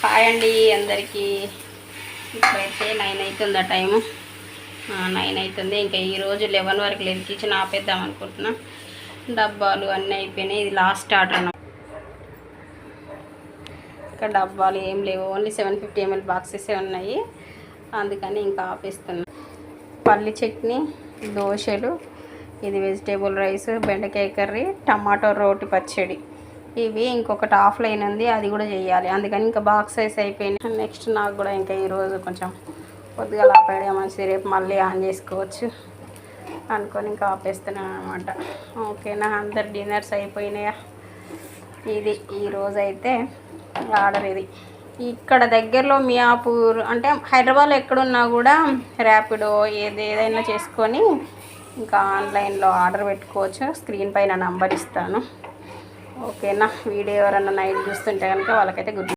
Hi అండి అందరికీ. ఇప్పుడైతే 9 అవుతుంది ఆ టైము. 9 అవుతుంది. ఇంకా ఈరోజు 11 వరకు లేదు. కిచెన్ ఆపేద్దాం అనుకుంటున్నా. డబ్బాలు అన్నీ అయిపోయినాయి. ఇది లాస్ట్ ఆర్డర్ అన్నమాట. ఇంకా డబ్బాలు ఏం లేవు, ఓన్లీ 750 ml బాక్సెసే ఉన్నాయి. అందుకని ఇంకా ఆపేస్తున్నా. పల్లి చట్నీ, దోశలు, ఇది వెజిటేబుల్ రైస్, బెండకాయ కర్రీ, టమాటో రోటి పచ్చడి. ఇవి ఇంకొకటి ఆఫ్లైన్ ఉంది, అది కూడా చేయాలి. అందుకని ఇంకా బాక్స్ సైజ్ అయిపోయినాయి. నెక్స్ట్ నాకు కూడా ఇంకా ఈరోజు కొంచెం కొద్దిగా ఆపేయడం మంచిది, రేపు మళ్ళీ ఆన్ చేసుకోవచ్చు అనుకొని ఇంకా ఆపేస్తున్నాను అనమాట. ఓకేనా, అందరు డిన్నర్స్ అయిపోయినాయా? ఇది ఈరోజు అయితే ఆర్డర్. ఇది ఇక్కడ దగ్గరలో మియాపూర్ అంటే హైదరాబాద్లో ఎక్కడున్నా కూడా ర్యాపిడో ఏదైనా చేసుకొని ఇంకా ఆన్లైన్లో ఆర్డర్ పెట్టుకోవచ్చు. స్క్రీన్ పైన నంబర్ ఇస్తాను. ఓకేనా, వీడియో ఎవరన్నా నైట్ చూస్తుంటే కనుక వాళ్ళకైతే గుడ్